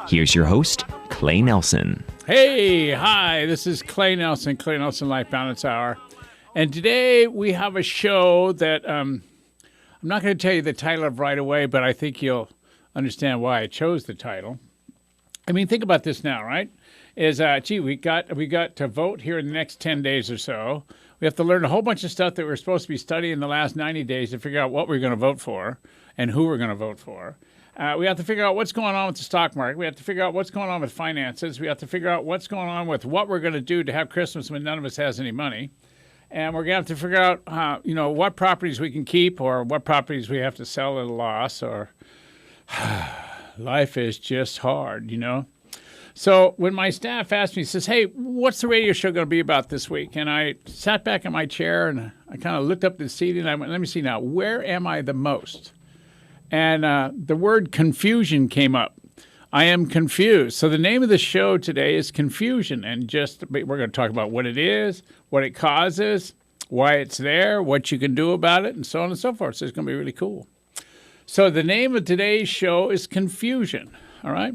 Here's your host, Clay Nelson. Hey, hi, this is Clay Nelson Life Balance Hour. And today we have a show that I'm not going to tell you the title of right away, but I think you'll understand why I chose the title. I mean, think about this now, right? We got to vote here in the next 10 days or so. We have to learn a whole bunch of stuff that we're supposed to be studying in the last 90 days to figure out what we're going to vote for and who we're going to vote for. We have to figure out what's going on with the stock market. We have to figure out what's going on with finances. We have to figure out what's going on with what we're going to do to have Christmas when none of us has any money. And we're going to have to figure out, what properties we can keep or what properties we have to sell at a loss. Or life is just hard, So when my staff asked me, says, hey, what's the radio show going to be about this week? And I sat back in my chair and I kind of looked up the seat and I went, let me see now, where am I the most? And the word confusion came up. I am confused. So the name of the show today is Confusion. And we're going to talk about what it is, what it causes, why it's there, what you can do about it, and so on and so forth. So it's going to be really cool. So the name of today's show is Confusion. All right.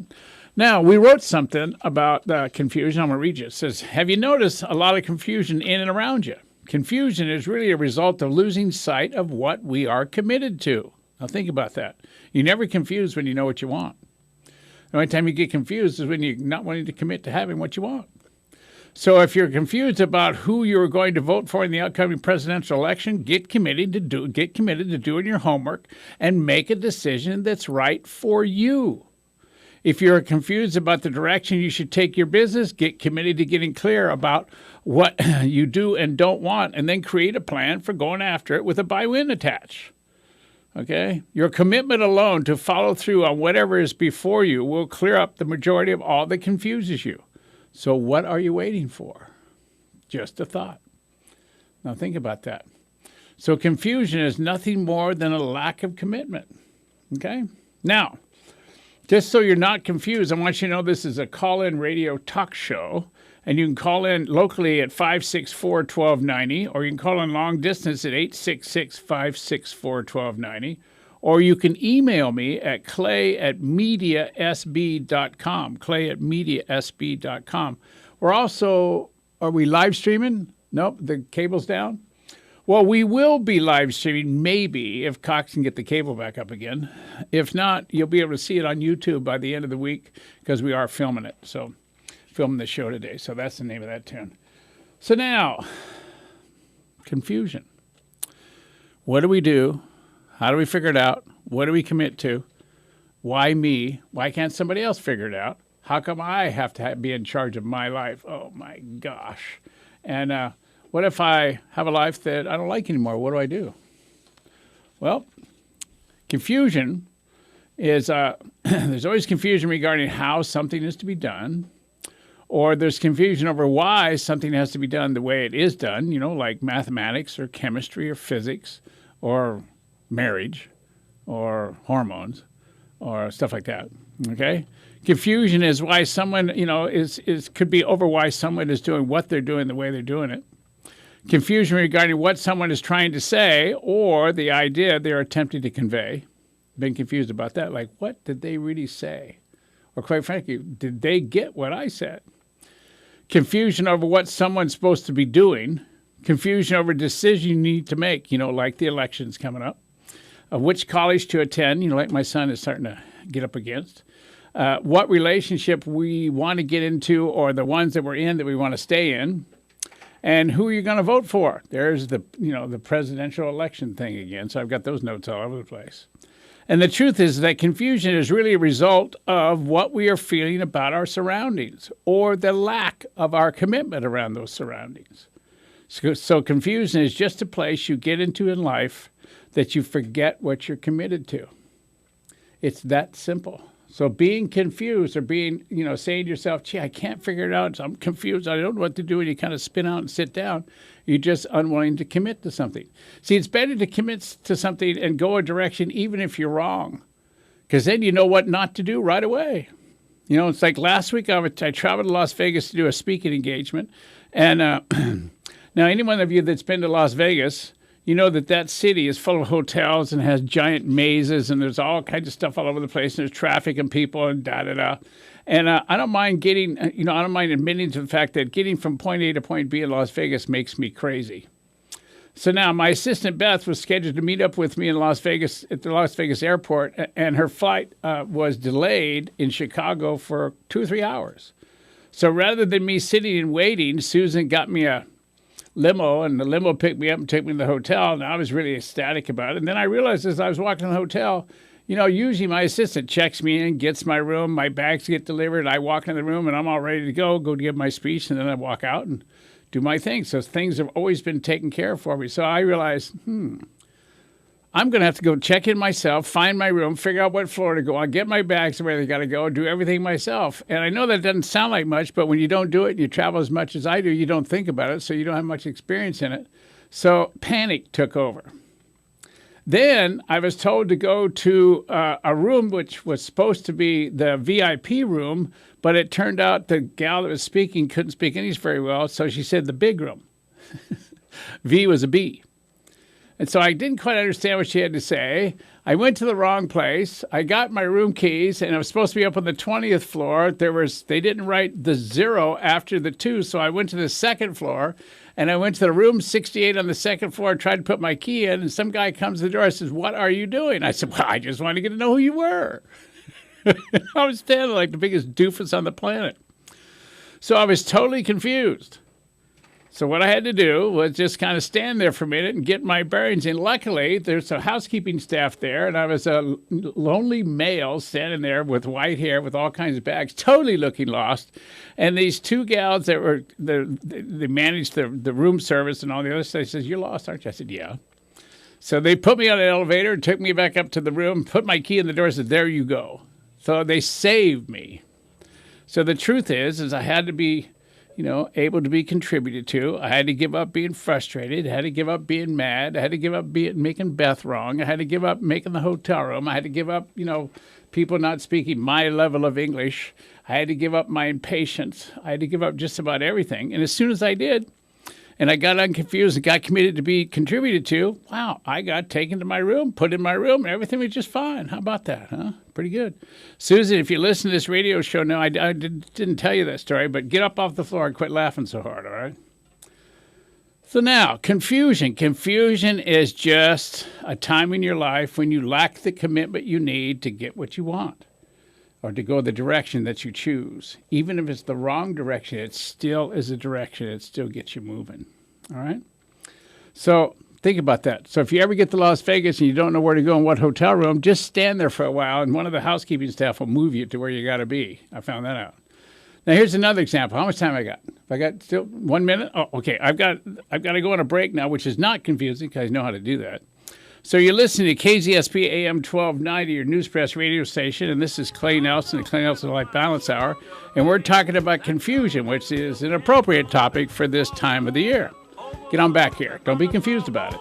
Now, we wrote something about confusion. I'm going to read you. It says, have you noticed a lot of confusion in and around you? Confusion is really a result of losing sight of what we are committed to. Now, think about that. You're never confused when you know what you want. The only time you get confused is when you're not wanting to commit to having what you want. So if you're confused about who you're going to vote for in the upcoming presidential election, get committed to doing your homework and make a decision that's right for you. If you're confused about the direction you should take your business, get committed to getting clear about what you do and don't want, and then create a plan for going after it with a buy-win attached. Okay? Your commitment alone to follow through on whatever is before you will clear up the majority of all that confuses you. So what are you waiting for? Just a thought. Now think about that. So confusion is nothing more than a lack of commitment. Okay? Now, just so you're not confused, I want you to know this is a call-in radio talk show. And you can call in locally at 564-1290, or you can call in long distance at 866-564-1290, or you can email me at clay@mediasb.com, clay@mediasb.com. Are we live streaming? Nope, the cable's down? Well, we will be live streaming, maybe, if Cox can get the cable back up again. If not, you'll be able to see it on YouTube by the end of the week because we are filming it, filming the show today. So that's the name of that tune. So now, confusion. What do we do? How do we figure it out? What do we commit to? Why me? Why can't somebody else figure it out? How come I have to be in charge of my life? Oh, my gosh. And what if I have a life that I don't like anymore? What do I do? Well, confusion is there's always confusion regarding how something is to be done. Or there's confusion over why something has to be done the way it is done, like mathematics or chemistry or physics or marriage or hormones or stuff like that, okay? Confusion is why someone, could be over why someone is doing what they're doing the way they're doing it. Confusion regarding what someone is trying to say or the idea they're attempting to convey. Been confused about that, like what did they really say? Or quite frankly, did they get what I said? Confusion over what someone's supposed to be doing. Confusion over a decision you need to make, like the elections coming up. Of which college to attend, like my son is starting to get up against. What relationship we want to get into or the ones that we're in that we want to stay in. And who you're going to vote for. There's the presidential election thing again. So I've got those notes all over the place. And the truth is that confusion is really a result of what we are feeling about our surroundings or the lack of our commitment around those surroundings. So confusion is just a place you get into in life that you forget what you're committed to. It's that simple. So being confused or saying to yourself, gee, I can't figure it out. I'm confused. I don't know what to do. And you kind of spin out and sit down. You're just unwilling to commit to something. See, it's better to commit to something and go a direction even if you're wrong, because then you know what not to do right away. It's like last week I traveled to Las Vegas to do a speaking engagement. And now any one of you that's been to Las Vegas, you know that city is full of hotels and has giant mazes, and there's all kinds of stuff all over the place, and there's traffic and people and da-da-da. And I don't mind I don't mind admitting to the fact that getting from point A to point B in Las Vegas makes me crazy. So now my assistant, Beth, was scheduled to meet up with me in Las Vegas at the Las Vegas airport, and her flight was delayed in Chicago for 2 or 3 hours. So rather than me sitting and waiting, Susan got me a limo, and the limo picked me up and took me to the hotel, and I was really ecstatic about it. And then I realized as I was walking to the hotel, usually my assistant checks me in, gets my room, my bags get delivered, I walk in the room, and I'm all ready to go to give my speech, and then I walk out and do my thing. So things have always been taken care of for me. So I realized, I'm going to have to go check in myself, find my room, figure out what floor to go on, get my bags where they got to go, do everything myself. And I know that doesn't sound like much, but when you don't do it and you travel as much as I do, you don't think about it, so you don't have much experience in it. So panic took over. Then I was told to go to a room which was supposed to be the VIP room, but it turned out the gal that was speaking couldn't speak English very well, so she said the big room. V was a B. And so I didn't quite understand what she had to say. I went to the wrong place. I got my room keys, and I was supposed to be up on the 20th floor. They didn't write the 0 after the 2, so I went to the second floor, and I went to the room 68 on the second floor, tried to put my key in, and some guy comes to the door and says, "What are you doing?" I said, "Well, I just wanted to get to know who you were." I was standing like the biggest doofus on the planet. So I was totally confused. So what I had to do was just kind of stand there for a minute and get my bearings. And luckily, there's a housekeeping staff there, and I was a lonely male standing there with white hair, with all kinds of bags, totally looking lost. And these two gals that were they managed the room service and all the other stuff. They says, "You're lost, aren't you?" I said, "Yeah." So they put me on an elevator, took me back up to the room, put my key in the door, and said, "There you go." So they saved me. So the truth is I had to be able to be contributed to. I had to give up being frustrated. I had to give up being mad. I had to give up making Beth wrong. I had to give up making the hotel room. I had to give up, people not speaking my level of English. I had to give up my impatience. I had to give up just about everything. And as soon as I did, and I got unconfused and got committed to be contributed to, wow, I got taken to my room, put in my room, and everything was just fine. How about that, huh? Pretty good. Susan, if you listen to this radio show now, I didn't tell you that story, but get up off the floor and quit laughing so hard, all right? So now, confusion. Confusion is just a time in your life when you lack the commitment you need to get what you want or to go the direction that you choose. Even if it's the wrong direction, it still is a direction. It still gets you moving, all right? So think about that. So if you ever get to Las Vegas and you don't know where to go and what hotel room, just stand there for a while, and one of the housekeeping staff will move you to where you got to be. I found that out. Now, here's another example. How much time I got? If I got still 1 minute? Oh, okay. I've got to go on a break now, which is not confusing because I know how to do that. So you're listening to KZSP AM 1290, your News Press radio station, and this is Clay Nelson, the Clay Nelson Life Balance Hour, and we're talking about confusion, which is an appropriate topic for this time of the year. Get on back here. Don't be confused about it.